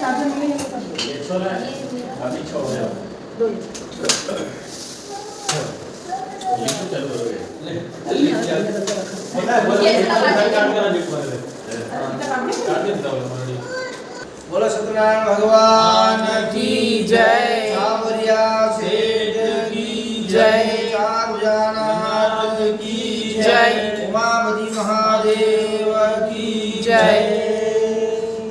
अभी छोड़ बोलो सत्यनारायण भगवान की जय, सावरिया सेठ की जय, चारुजानाथ की जय, उमापति महादेव की जय।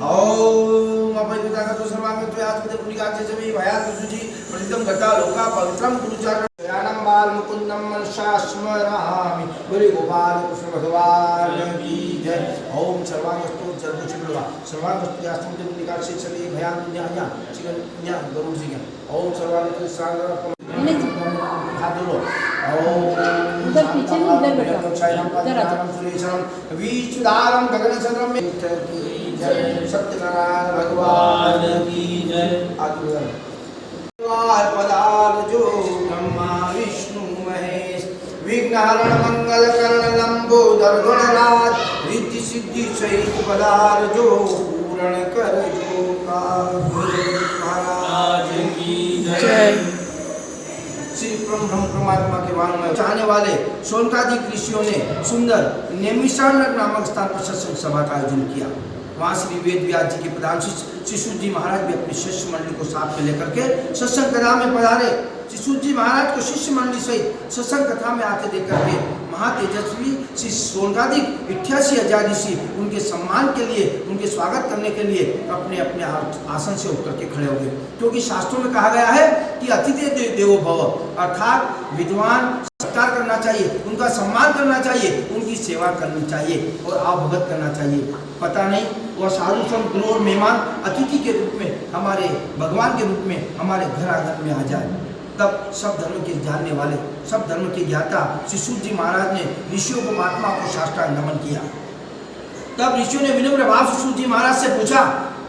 ओम अपरिता का तो सर्वांग तो याद करते पुनिका के सभी भयात सुजी प्रतिदम घटा लोका पवित्रम गुरुचारण ज्ञानम बाल मुकुंदम मनसा स्मरामि गुरु गोपाल कृष्ण भगवान की जय। ओम सर्वांग तो जगुचिलवा सर्वांग तो यास्तम के पुनिका से सभी भयात न्याया चिकन न्या गरुड़ जी के ओम सर्वांग तो सांग हाथ जोड़ो। ओम उधर पीछे नहीं, इधर बैठो, इधर आ जाओ। विचुदारम गगनचंद्रम में सत्यनारायण भगवान की जय। पदार जो ब्रह्मा विष्णु महेश विघ्नहरण मंगल कर्ण लंबोदर गणराज रिद्धि सिद्धि सहित पदार जो पूर्ण कर जो का महाराज की जय। श्री ब्रह्म परमात्मा के मान में चाहने वाले सोनकादिक ऋषियों ने सुंदर नेमिषारण्य नामक स्थान पर सत्संग सभा का आयोजन किया। वहाँ श्री वेद व्यास जी के प्रधान शिशु जी महाराज भी अपनी शिष्य मंडली को साथ में लेकर के सत्संग कथा में पधारे। शिशु जी महाराज को शिष्य मंडली सहित सत्संग कथा में आते देख करके महातेजस्वी श्री सोनकादिक 88,000 ऋषि उनके सम्मान के लिए, उनके स्वागत करने के लिए अपने अपने आसन से उठ करके खड़े हो गए। क्योंकि शास्त्रों में कहा गया है कि अतिथि देवो भव, अर्थात विद्वान सत्कार करना चाहिए, उनका सम्मान करना चाहिए, उनकी सेवा करनी चाहिए और आवभगत करना चाहिए। पता नहीं वह साधु संत गुरु और मेहमान अतिथि के रूप में, हमारे भगवान के रूप में हमारे घर आंगन में आ जाए। तब सब धर्म के जानने वाले, सब धर्म के ज्ञाता शिशु जी महाराज ने ऋषियों को, महात्मा को साष्टांग नमन किया। तब ऋषियों ने विनम्र भाव शिशु जी महाराज से पूछा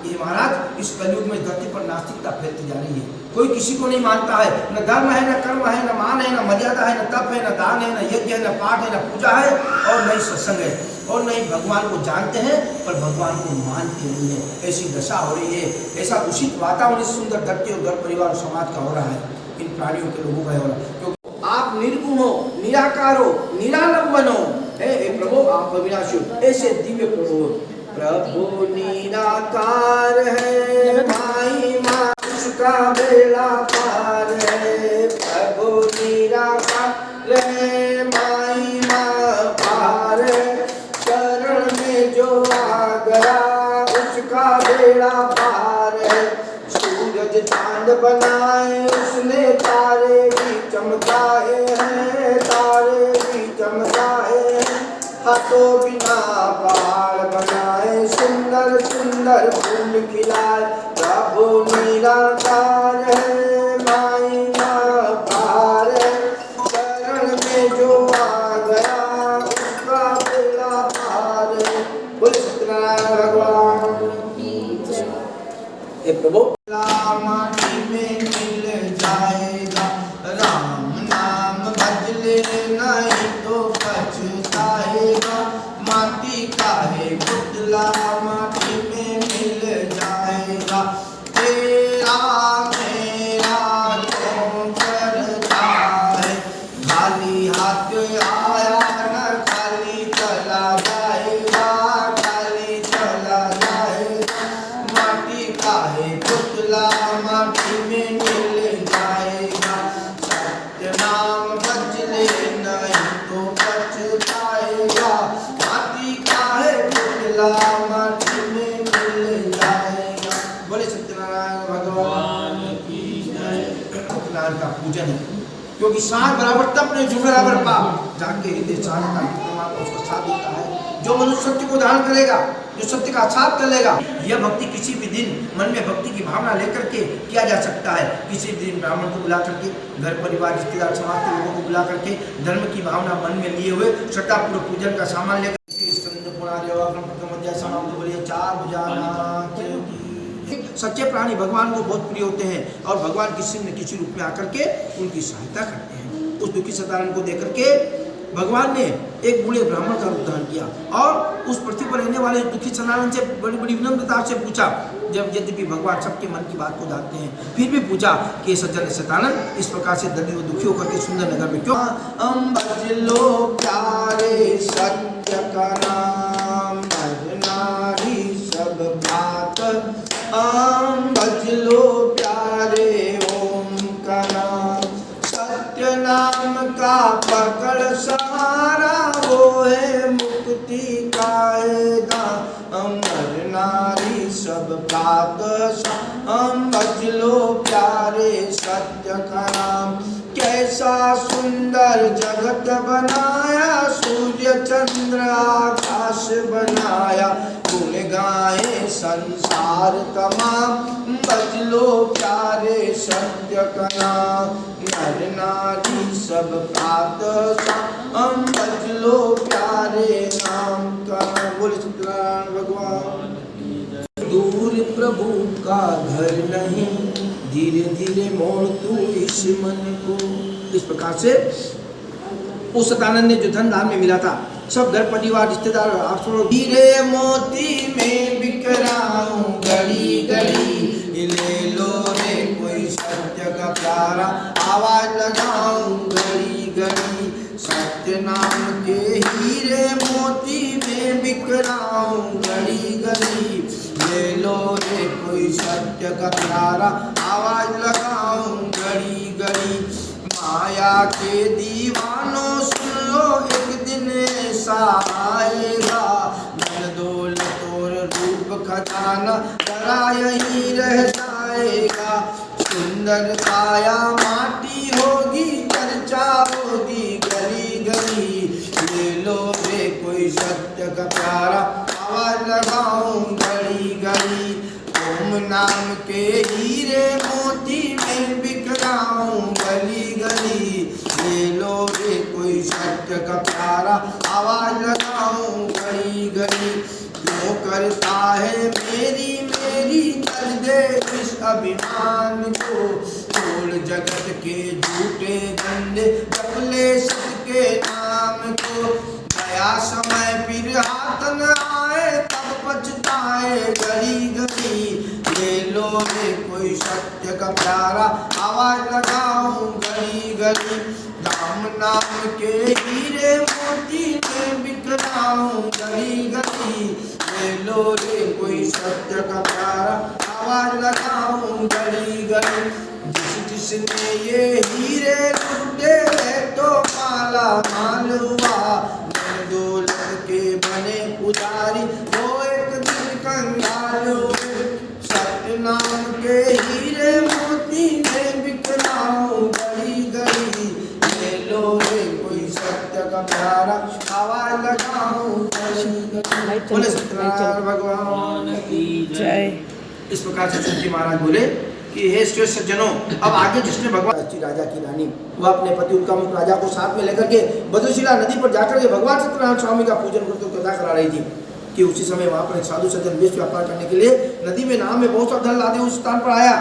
कि महाराज, इस कलयुग में धरती पर नास्तिकता फैलती जा रही है, कोई किसी को नहीं मानता है, न धर्म है, न कर्म है, न मान है, न मर्यादा है, न तप है, न दान है, न यज्ञ है, न पाठ है, न पूजा है और न ही सत्संग है, और नहीं भगवान को जानते हैं पर भगवान को मानते नहीं है। ऐसी दशा हो रही है, ऐसा दूषित वातावरण इस सुंदर धरती और घर परिवार समाज का हो रहा है, इन प्राणियों के लोगों का हो रहा है। क्योंकि आप निर्गुण हो, निराकार हो, निरालंबन हो, हे प्रभु आप अविनाशी हो, ऐसे दिव्य प्रभु हो। प्रभु निराकार है, माई माँ उसका बेड़ा पार है। प्रभु निराकार है, माई माँ पार है, शरण में जो आ गया उसका बेड़ा पार है। सूरज चांद बनाए उसने, तारे भी चमकाए हैं, तारे भी चमकाए हैं। हाथों बिना पहाड़ बनाए, सुंदर सुंदर फूल खिलाए। प्रभु निराकार है, माई माँ पार है, शरण में जो आ गया उसका बेड़ा पार है। बोले सत्यनारायण भगवान की जय। हे प्रभु माटी में मिल जाएगा, राम नाम बदले नहीं तो पछताएगा। माटी का है पुतला, माटी में मिल जाएगा। तेरा मेरा क्यों करता है, खाली हाथ आया न खाली चला जाएगा, खाली चला जाएगा। माटी का है पुतला, माटी में मिल जाएगा। सत्य नाम बदले नहीं तो पछताएगा। माटी का है पुतला, माटी में मिल जाएगा। बोले सत्यनारायण भगवान की जय। सत्यनारायण का पूजन है, क्योंकि साथ बराबर तप नहीं, जो बराबर पाप, जाके हृदय चाहता उसका साथ देता है। जो मनुष्य सत्य को धारण करेगा, जो सत्य का साथ कर लेगा, यह भक्ति किसी भी दिन मन में भक्ति की भावना लेकर के किया जा सकता है। किसी भी दिन ब्राह्मण को बुला करके, घर परिवार रिश्तेदार समाज के लोगों को बुला करके, धर्म की भावना मन में लिए हुए श्रद्धापूर्वक पूजन का सामान लेकर सच्चे प्राणी भगवान को बहुत प्रिय होते हैं और भगवान किसी न किसी रूप में आकर के उनकी सहायता करते हैं। उस दुखी साधारण को देकर के भगवान ने एक बूढ़े ब्राह्मण का रूप धारण किया और उस पृथ्वी पर रहने वाले दुखी साधारण से बड़ी बड़ी विनम्रता से पूछा जब यद्यपि भगवान सबके मन की बात को जानते हैं, फिर भी पूछा कि सज्जन शतानंद, इस प्रकार से दलित व दुखी होकर के सुंदर नगर में क्यों? हम भज लो प्यारे सत्य का नाम, नर नारी सब भात। हम भज लो प्यारे ओम का नाम, सत्य नाम का पकड़ सहारा, वो है मुक्ति का दाम। नर नारी सब प्रात, हम भज लो प्यारे सत्य का नाम। कैसा सुंदर जगत बनाया, सूर्य चंद्र आकाश बनाया, गुण गाए संसार तमाम। भज लो प्यारे सत्य का नाम, नर नारी सब प्रात, हम भज लो प्यारे नाम का। बोले सत्यनारायण भगवान। दूर प्रभु का घर नहीं, धीरे धीरे मोड़ तू इस मन को। इस प्रकार से उस सतानंद ने जो धन दान में मिला था, सब घर परिवार रिश्तेदार आप सुनो। हीरे मोती में बिखराऊं घड़ी घड़ी, ले लो रे कोई सत्य का प्यारा, आवाज लगाऊं घड़ी घड़ी। सत्य नाम के हीरे मोती में बिखराऊं घड़ी घड़ी, ले लो रे कोई सत्य का प्यारा, आवाज लगाऊं घड़ी घड़ी। माया के दीवानों सुन लो, एक दिन ऐसा आएगा, धन दौलत और रूप खजाना जरा यहीं रह जाएगा। सुंदर काया माटी होगी, चर्चा होगी गली गली, ले लो रे कोई सत्य का प्यारा, आवाज लगाऊं घड़ी घड़ी। ओम नाम के हीरे मोती में बिखराऊं गली गली, ले लो रे कोई सत्य का प्यारा, आवाज लगाऊं घड़ी घड़ी। क्यों करता है मेरी मेरी कर दे इस अभिमान को, छोड़ जगत के झूठे धंधे, जपले सबके नाम को। गया समय फिर हाथ न आए, तब पछताए घड़ी घड़ी, ले लो रे कोई सत्य का प्यारा, आवाज लगाऊं घड़ी घड़ी। राम नाम के हीरे मोती में बिखराऊं घड़ी घड़ी, ले लो रे कोई सत्य का प्यारा, आवाज लगाऊं घड़ी घड़ी। जिसने ये हीरे लूटे तो माला माल हुआ, दौलत के बने पुजारी वो एक दिन कंगाल हुए। सत्य नाम के हीरे मोती में बिखराऊं घड़ी घड़ी, ले लो रे कोई सत्य का प्यारा, आवाज लगाऊं घड़ी घड़ी। बोले सत्यनारायण भगवान की जय। इस प्रकार से चुनती महाराज बोले कि हे श्रेष्ठ सज्जनों, अब आगे जिसने भगवान राजा की रानी वह अपने पति उत्कामुख राजा को साथ में लेकर के भद्रशिला नदी पर जाकर के भगवान सत्यनारायण स्वामी का पूजन करते कथा करा रही थी कि उसी समय वहां पर एक साधु सज्जन वेश व्यापार करने के लिए नदी में नाव में बहुत सा धन लादे उस स्थान पर आया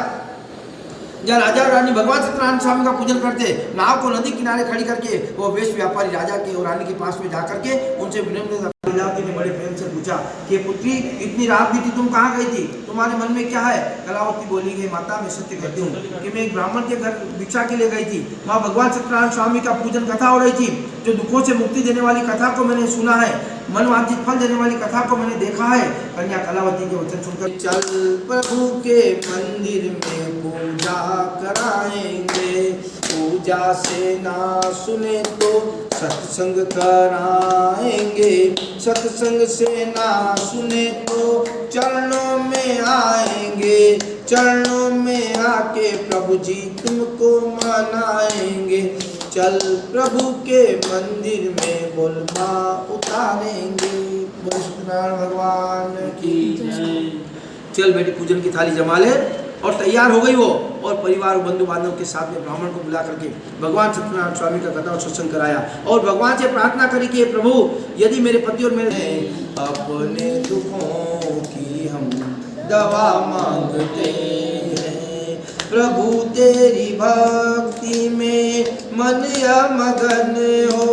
जहाँ राजा और रानी भगवान सत्यनारायण स्वामी का पूजन करते। नाव को नदी किनारे खड़ी करके वो वेश व्यापारी राजा के और रानी के पास में जाकर के उनसे विनम्र ने बड़े प्रेम से पूछा कि पुत्री इतनी रात भी थी, तुम कहाँ गई थी, तुम्हारे मन में क्या है? कलावती बोली गई, माता मैं सत्य कहती हूँ कि मैं एक ब्राह्मण के घर भिक्षा के लिए गई थी। वहाँ भगवान सत्यनारायण स्वामी का पूजन कथा हो रही थी, जो दुखों से मुक्ति देने वाली कथा को मैंने सुना है, मनवांछित फल देने वाली कथा को मैंने देखा है। कन्या कलावती के वचन सुनकर चल प्रभु के मंदिर में पूजा कराएंगे, पूजा से ना सुने तो सत्संग कराएंगे, सत्संग से ना सुने तो चरणों में आएंगे, चरणों में आके प्रभु जी तुमको मनाएंगे। चल प्रभु के मंदिर में बोलबा उतारेंगे। बोल सत्यनारायण भगवान की जय। चल बेटी पूजन की थाली जमा ले। और तैयार हो गई वो और परिवार बंधु बांधव के साथ में ब्राह्मण को बुला करके भगवान सत्यनारायण स्वामी का कथा और सत्संग कराया और भगवान से प्रार्थना करी कि प्रभु यदि मेरे पति और मेरे अपने दुखों की हम दवा मांगते हैं, प्रभु तेरी भक्ति में मन या मगन हो,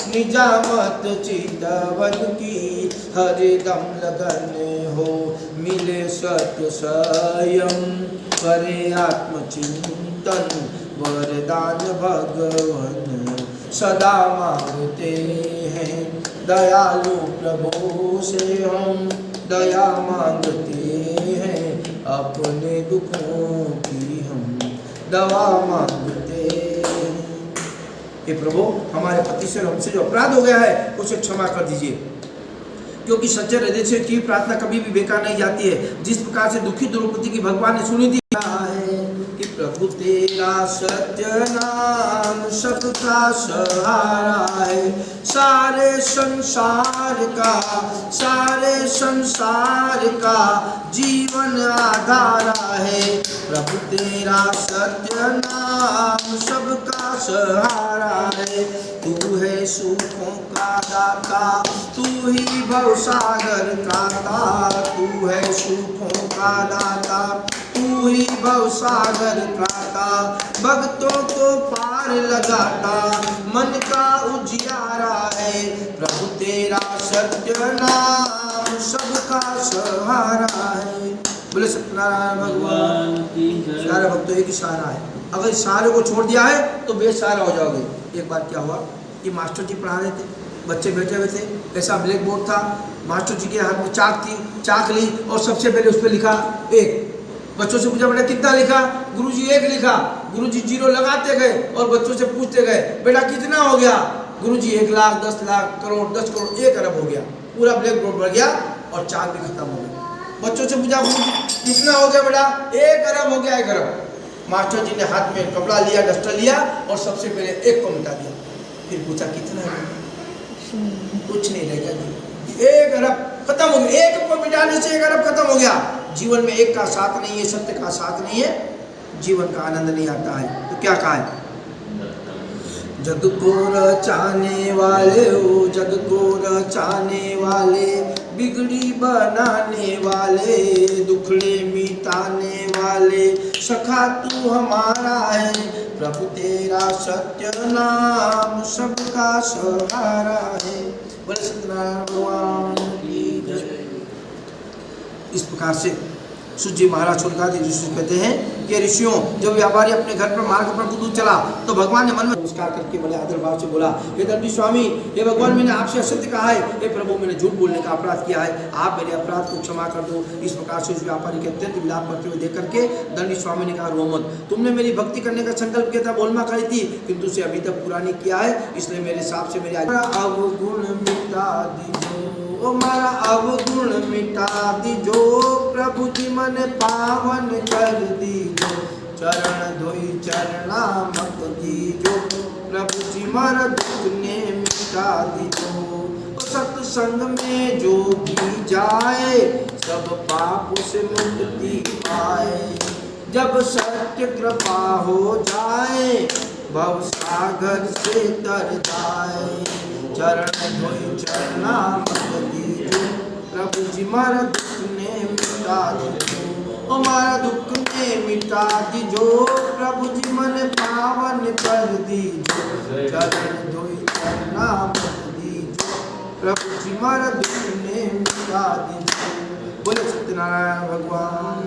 निजामत चितवन की हरदम लगन हो। मिले सत्य संयम करे आत्मचिंतन वरदान भगवन सदा मांगते हैं दयालु प्रभु से हम दया मांगते हैं अपने दुखों की हम दवा मांगते हैं। हे प्रभु हमारे पति से हमसे जो अपराध हो गया है उसे क्षमा कर दीजिए, क्योंकि सच्चे हृदय से की प्रार्थना कभी भी बेकार नहीं जाती है। जिस प्रकार से दुखी द्रौपदी की भगवान ने सुनी थी कि प्रभु तेरा सत्य नाम सबका सहारा है, सारे संसार का जीवन आधारा है। प्रभु तेरा सत्य नाम सबका सहारा है, तू है सुखों का दाता, तू ही भवसागर त्राता, तू है सुखों का दाता, तू ही भवसागर त्राता, भक्तों को पार लगाता, मन का उजियारा है। प्रभु तेरा सत्य नाम सबका सहारा है। बोले सत्यनारायण भगवान की जय। सारे भक्तों एक ही सहारा है, अगर इस सहारे को छोड़ दिया है तो बेसहारा हो जाओगे। एक बार क्या हुआ कि मास्टर जी पढ़ा रहे थे, बच्चे बैठे हुए थे, ऐसा ब्लैक बोर्ड था, मास्टर जी के हाथ में चाक थी, चाक ली और सबसे पहले उस पर लिखा 1। बच्चों से पूछा बेटा कितना लिखा? गुरुजी 1 लिखा। गुरुजी 0 लगाते गए और बच्चों से पूछते गए बेटा कितना हो गया? गुरुजी 1 लाख 10 लाख करोड़ 10 करोड़ 1 अरब हो गया। पूरा ब्लैक बोर्ड बढ़ गया और चाक भी खत्म हो गया। बच्चों से पूछा कितना हो गया बेटा? 1 अरब हो गया 1 अरब। मास्टर जी ने हाथ में कपड़ा लिया, डस्टर लिया और सबसे पहले 1 को मिटा दिया। फिर पूछा कितना है? कुछ नहीं रह गया, 1 अरब खत्म हो गया। 1 को मिटाने से 1 अरब खत्म हो गया। जीवन में 1 का साथ नहीं है, सत्य का साथ नहीं है, जीवन का आनंद नहीं आता है। तो क्या कहा है? जग को रचाने वाले हो, जग को रचाने वाले, बिगड़ी बनाने वाले, दुखड़े मिटाने वाले, सखा तू हमारा है। प्रभु तेरा सत्य नाम सबका सहारा है। बोले सत्यनारायण भगवान की जय। इस प्रकार से सूजी महाराज शुल्कादि ऋषि कहते हैं कि ऋषियों जब व्यापारी अपने घर पर मार्ग पर दूर चला तो भगवान ने मन में नमस्कार करके बड़े आदर भाव से बोला, हे दंडी स्वामी, हे भगवान, मैंने आपसे असत्य कहा है, हे प्रभु मैंने झूठ बोलने का अपराध किया है, आप मेरे अपराध को क्षमा कर दो। इस प्रकार से उस व्यापारी के अत्यंत विलाप करते हुए देख करके दंडी स्वामी ने कहा, रो मत, तुमने मेरी भक्ति करने का संकल्प किया था, बोलमा करी थी, किंतु उसे अभी तक पूरा नहीं किया है, इसलिए मेरे हिसाब से मेरे अवगुण मिटा दीजो, ओ मारा अवगुण मिटा दीजो, प्रभु जी मन पावन कर दीजो, चरण धोई चरणामत दीजो, प्रभु जी मर दुख ने मिटा दीजो। सत्संग में जो भी जाए सब पाप से मुक्ति पाए, जब सत्य कृपा हो जाए भव सागर से तर जाए, चरण धोई चरणामत दीजो, प्रभु जी मर दुख ने मिटा दीजो, हमारा दुख ने मिटा दीजो, प्रभु जी मन पावन कर दीजो, चरण धोई चरणामत दीजो, प्रभु जी मर दुख ने मिटा दीजो। बोले सत्यनारायण भगवान।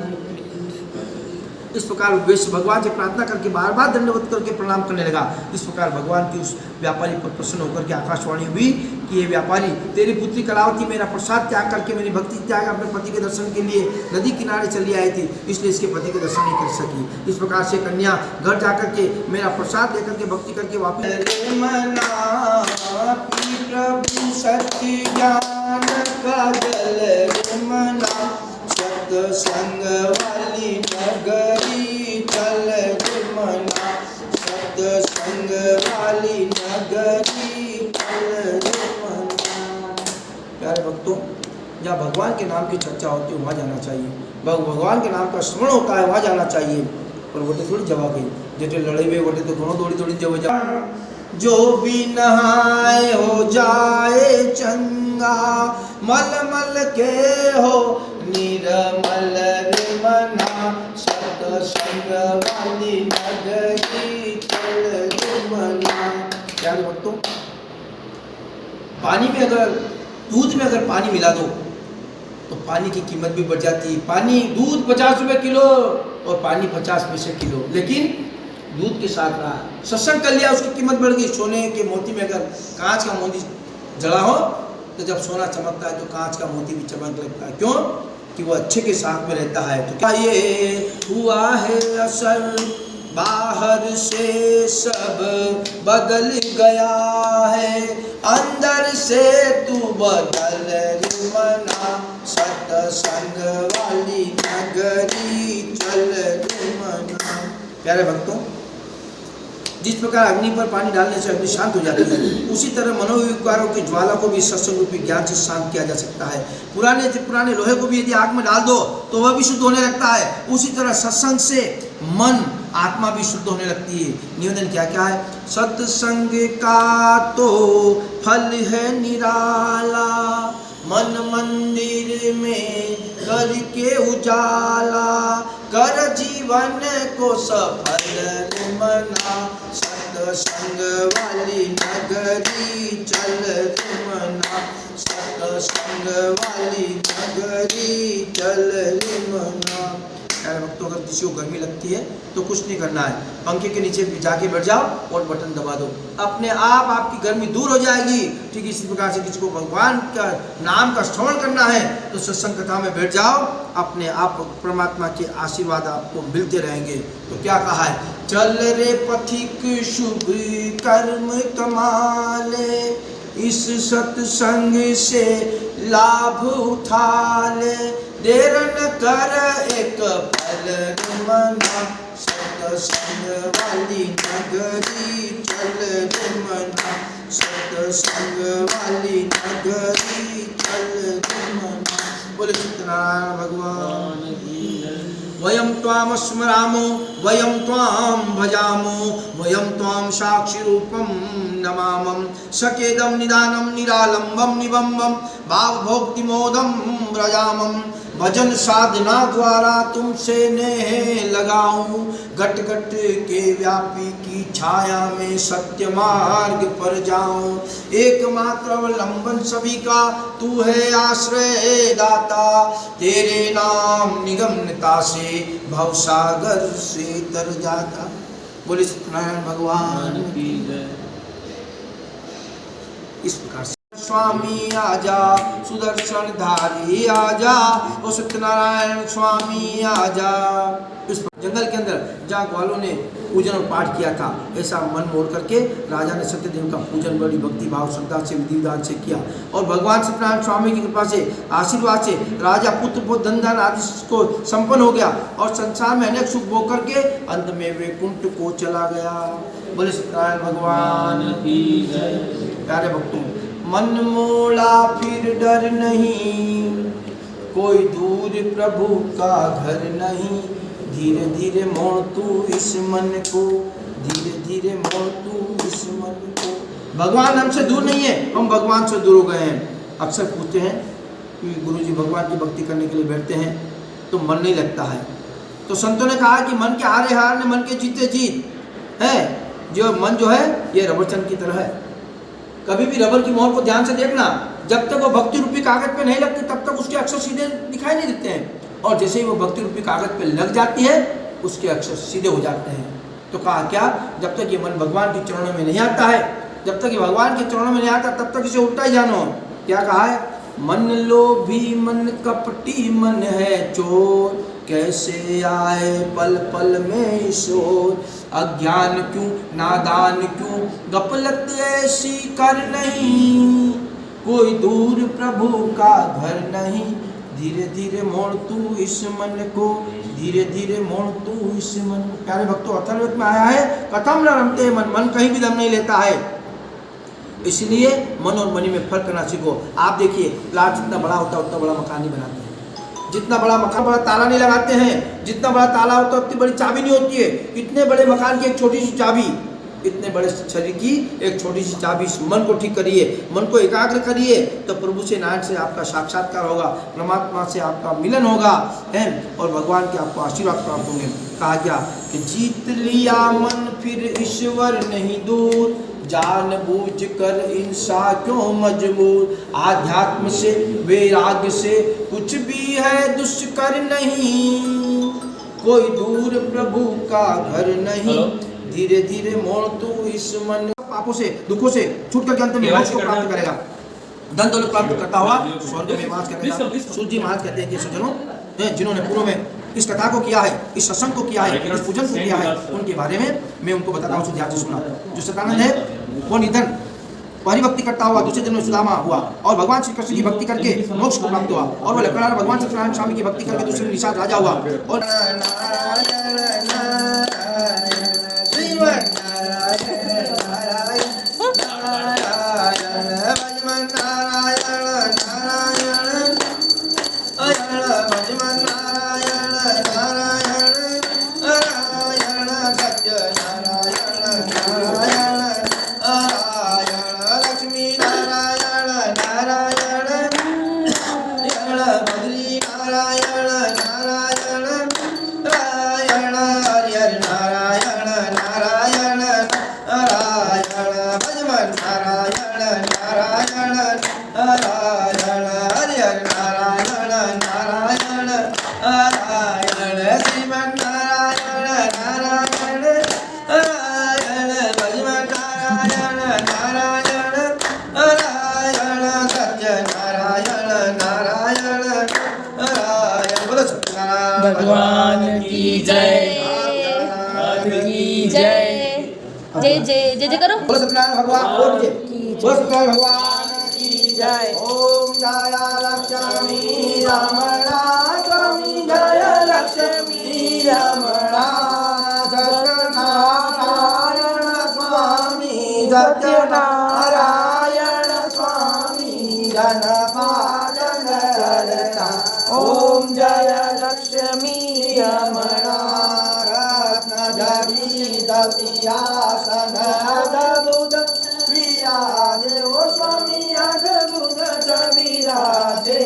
इस प्रकार वैश्य भगवान से प्रार्थना करके बार बार दंडवत करके प्रणाम करने लगा। इस प्रकार भगवान की उस व्यापारी पर प्रसन्न होकर के आकाशवाणी हुई कि ये व्यापारी, तेरी पुत्री कलावती मेरा प्रसाद त्याग करके, मेरी भक्ति त्याग अपने पति के दर्शन के लिए नदी किनारे चली आई थी, इसलिए इसके पति के दर्शन नहीं कर सकी। इस प्रकार से कन्या घर जाकर के मेरा प्रसाद लेकर के भक्ति करके वापिस प्रभु सत्य ज्ञान का जल मना, सत्संग वाली नगरी चल मना, सत्संग वाली नगरी चल मना। प्यारे भक्तों, जहाँ भगवान के नाम की चर्चा होती है वहाँ जाना चाहिए, भगवान के नाम का स्मरण होता है वहाँ जाना चाहिए। और वोटे थोड़ी जवाब गई, जेटे लड़े हुए वोटे तो घणो दौड़ी दौड़ी जब जा, जो भी नहाए हो जाए चंगा, मल मल के हो निर्मल रे मना, सत्संग वाली नगरी चल मना। प्यारे भक्तों, पानी में अगर दूध में अगर पानी मिला दो तो पानी की कीमत भी बढ़ जाती है। पानी दूध 50 रुपये किलो और पानी 50 पैसे किलो, लेकिन दूध के साथ रहा, सत्संग कर लिया, उसकी कीमत बढ़ गई। सोने के मोती में अगर कांच का मोती जड़ा हो तो जब सोना चमकता है तो कांच का मोती भी चमक लगता है। क्यों? कि वो अच्छे के साथ में रहता है। तो क्या ये हुआ है असर, बाहर से सब बदल गया है, अंदर से तू बदल रे मना, सत्संग वाली नगरी चल रे मना। प्यारे भक्तों, जिस प्रकार अग्नि पर पानी डालने से अग्नि शांत हो जाती है, उसी तरह मनोविकारों की ज्वाला को भी सत्संग रूपी ज्ञान से शांत किया जा सकता है। पुराने लोहे को भी यदि आग में डाल दो तो वह भी शुद्ध होने लगता है। उसी तरह सत्संग से मन आत्मा भी शुद्ध होने लगती है। निवेदन क्या क्या है? सत्संग का तो फल है निराला, मन मंदिर में करके उजाला, कर जीवन को सफल रे मना, सत्संग वाली नगरी चल रे मना, सत्संग वाली नगरी चल रे मना। यार भक्तों, अगर किसी को गर्मी लगती है तो कुछ नहीं करना है, पंखे के नीचे जाके बैठ जाओ और बटन दबा दो, अपने आप आपकी गर्मी दूर हो जाएगी। ठीक इसी प्रकार से किसी को भगवान का नाम का श्रवण करना है तो सत्संग कथा में बैठ जाओ, अपने आप परमात्मा के आशीर्वाद आपको मिलते रहेंगे। तो क्या कहा है? चल रे पथिक शुभ कर्म कमाले, इस सत्संग से लाभ उठा ले, देर न कर एक पल मना, सत्संग वाली नगरी चल रे मना, सत्संग वाली नगरी चल रे मना। बोले सत्यनारायण भगवान की। वयम त्वाम स्मरामो वयम त्वाम भजामो, वयम त्वाम साक्षी रूपम नमामं, सकेदम निदानम निरालंबम निबंबम, भाव भोक्ति मोदम व्रजामं, भजन साधना द्वारा तुमसे नेह लगाऊं, घट घट के व्यापी की छाया में सत्य मार्ग पर जाऊं, एकमात्र अवलंबन सभी का तू है आश्रय दाता, तेरे नाम निगमनता से भवसागर से तर जाता। बोले सत्यनारायण भगवान की जय। इस प्रकार से स्वामी आजा, सुदर्शन धारी आजा, ओ सत्यनारायण स्वामी आजा। इस जंगल के अंदर जहाँ ग्वालों ने पूजन और पाठ किया था, ऐसा मन मोड़ करके राजा ने सत्यदेव का पूजन बड़ी भक्ति भाव श्रद्धा से विधि विधान से किया, और भगवान सत्यनारायण स्वामी की कृपा से आशीर्वाद से राजा पुत्र धन धन आदि को संपन्न हो गया और संसार में अनेक सुख भोग करके अंत में वैकुंठ को चला गया। बोले सत्यनारायण भगवान की जय। प्यारे भक्तों, मन मोड़ा फिर डर नहीं, कोई दूर प्रभु का घर नहीं, धीरे धीरे मोड़ तू इस मन को, धीरे धीरे मोड़ तू इस मन को। भगवान हमसे दूर नहीं है, हम भगवान से दूर हो गए हैं। अक्सर पूछते हैं कि गुरुजी भगवान की भक्ति करने के लिए बैठते हैं तो मन नहीं लगता है, तो संतों ने कहा कि मन के हारे हार ने मन के जीते जीत है। जो मन जो है ये रबर चंद की तरह है, कभी भी रबर की मोहर को ध्यान से देखना, जब तक वो भक्ति रूपी कागज पे नहीं लगती तब तक उसके अक्षर सीधे दिखाई नहीं देते हैं, और जैसे ही वो भक्ति रूपी कागज पे लग जाती है उसके अक्षर सीधे हो जाते हैं। तो कहा क्या, जब तक ये मन भगवान के चरणों में नहीं आता है, जब तक ये भगवान के चरणों में नहीं आता तब तक इसे उल्टा ही जानो। क्या कहा है? मन लोभी मन कपटी मन है चोर, कैसे आए पल पल में शोर, अज्ञान क्यों नादान क्यों गफलत ऐसी कर नहीं, कोई दूर प्रभु का घर नहीं, धीरे धीरे मोड़ तू इस मन को, धीरे धीरे मोड़ तू इस मन को। प्यारे भक्तों, अथर्ववेद में आया है कथम न रमते मन, मन कहीं भी दम नहीं लेता है, इसलिए मन और मनी में फर्क करना सीखो। आप देखिए, प्लाट जितना बड़ा होता है उतना बड़ा मकान नहीं बनाते हैं, जितना बड़ा मकान बड़ा ताला नहीं लगाते हैं, जितना बड़ा ताला होता है उतनी बड़ी चाबी नहीं होती है। इतने बड़े मकान की एक छोटी सी चाबी, इतने बड़े शरीर की एक छोटी सी चाबी। मन को ठीक करिए, मन को एकाग्र करिए, तो प्रभु से नारायण से आपका साक्षात्कार होगा, परमात्मा से आपका मिलन होगा है, और भगवान के आपको आशीर्वाद प्राप्त होंगे। कहा गया कि जीत लिया मन फिर ईश्वर नहीं दूर, जानबूझ कर इंसान क्यों मजबूर, आध्यात्म से वैराग्य से कुछ भी है दुष्कर नहीं, कोई दूर प्रभु का घर नहीं, धीरे धीरे मोड़ तू इस मन पापों से दुखों से छूट कर अंत में मोक्ष को प्राप्त करेगा, धन दौलत प्राप्त करता हुआ स्वर्ग में वास करेगा। सूर्य महाराज कहते हैं कि सज्जनों जिन्होंने पूर्व में इस कथा को किया है, इस सत्संग को किया है, इस पूजन को किया है, उनके बारे में मैं उनको बताता हूँ, ध्यान से सुना। जो सतानंद है वो निधन परिभक्ति करता हुआ दूसरे जन्म में सुदामा हुआ और भगवान श्री कृष्ण की भक्ति करके मोक्ष को प्राप्त हुआ, और वह लक्ष्मण भगवान सत्यनारायण स्वामी की भक्ति करके दूसरे निषाद राजा हुआ। और भगवान की जय, की जय, जय जय जय जय करो। बोलो सत्यनारायण भगवान की जय, बोलो सत्यनारायण भगवान की जय। ओम जय लक्ष्मी रमणा स्वामी, जय लक्ष्मी रमणा, सत्यनारायण स्वामी, सत्यनारायण स्वामी, जनपालन करता। ओम जय लक्ष्मी रमणा, रत्न जड़ित सिंहासन अद्भुत विराजे, ओ स्वामी अद्भुत विराजे,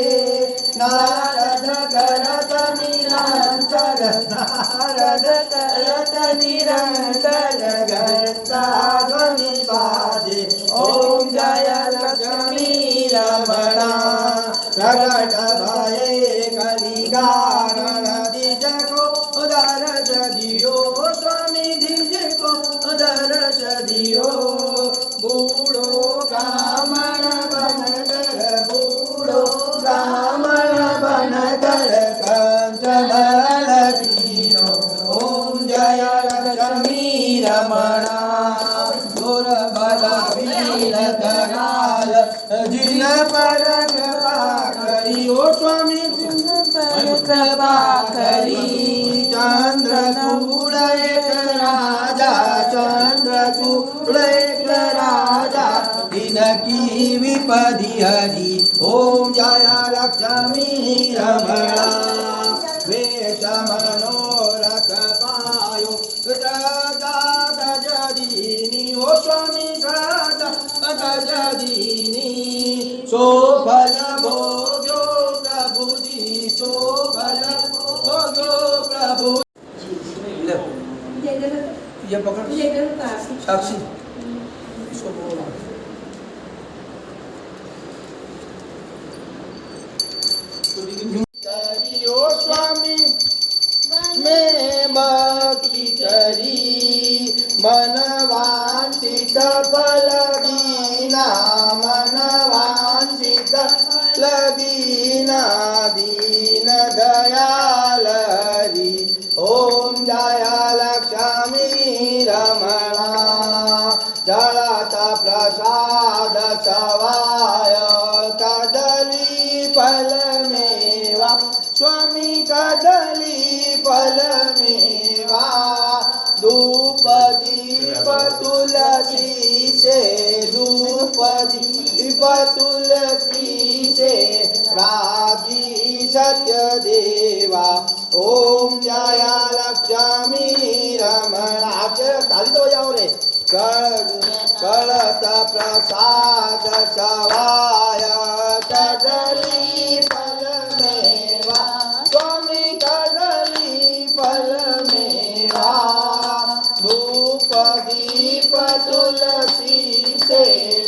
नारद करत निरंतर, नारद करत निरंतर, गता ध्वनि बाजे। ओम जय लक्ष्मी रमणा, प्रकट भये कलिकारण, द्विज को दर्श दियो, स्वामी द्विज को दर्श दियो। बूढ़ो ब्राह्मण बन कर, बूढ़ो ब्राह्मण बन कर, कंचन लीनो। ओम जय लक्ष्मी रमणा, दुर्बल वीर कराल, जिन पर कृपा करी, ओ स्वामी जिन पर कृपा करी। चंद्रचूड़ एक राजा, चंद्रचूड़ एक राजा, इनकी विपदि हरी। ओम जय लक्ष्मी रमणा, वेश मनोरथ पायो, सदा तजदीनी, ओ स्वामी सदा तजदीनी। सो फल भोग्यो प्रभु जी, सो फल भोग्यो प्रभु। ये पकड़ साक्षी, इसको बोलो। ओ स्वामी मैं भक्ति करी, मन वांछित फल दीना, मन वांछित फल दीना, दीन दयाल हरि। ओम जय लक्ष्मी रमणा, जड़त प्रसाद सवाय, कदली फल मेवा, स्वामी कदली फल मेवा। धूप दीप तुलसी से, धूप दीप तुलसी से, राजी सत्य देवा। ओम जय लक्ष्मी रमणा, ताली तो बजाओ रे। कलत प्रसाद सवाय, कदली फल मेवा, स्वामी कदली फल मेवा। धूप दीप तुलसी से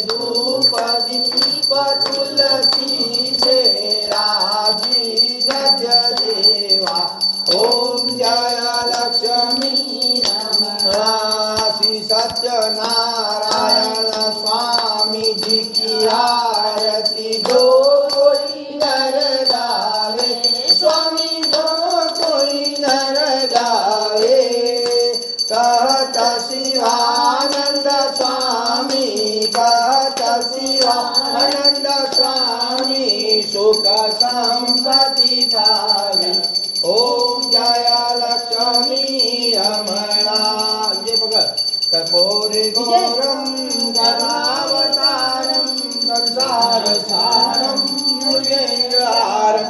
धूप दीप तुलसी से राजी जज देवा ओम जय लक्ष्मी श्री सत्यनारायण स्वामी जी की आरती जो कोई नर गावे स्वामी जो कोई नर गावे कहता शिवानंद स्वामी कहता शिवानंद स्वामी सुख संपत्ति पावे ओम जय लक्ष्मी रमणा ये पकड़ कर्पूरी घोरम करुणावतारम संसार सारम मुजेन्द्रहारम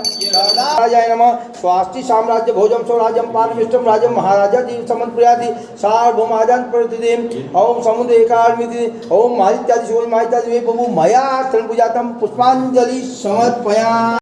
राजाय नमः स्वास्ति साम्राज्य भोजम स्वराज्यम पारमिष्टम राजम महाराजा देव समन्प्रियाति सार्वभौमाजान प्रतिदिन ओम समुद्रे कालमिति ओम माहित्यादि शिव माहित्यादि वे प्रभु मया तन पूजातम पुष्पांजलि समर्पयामि।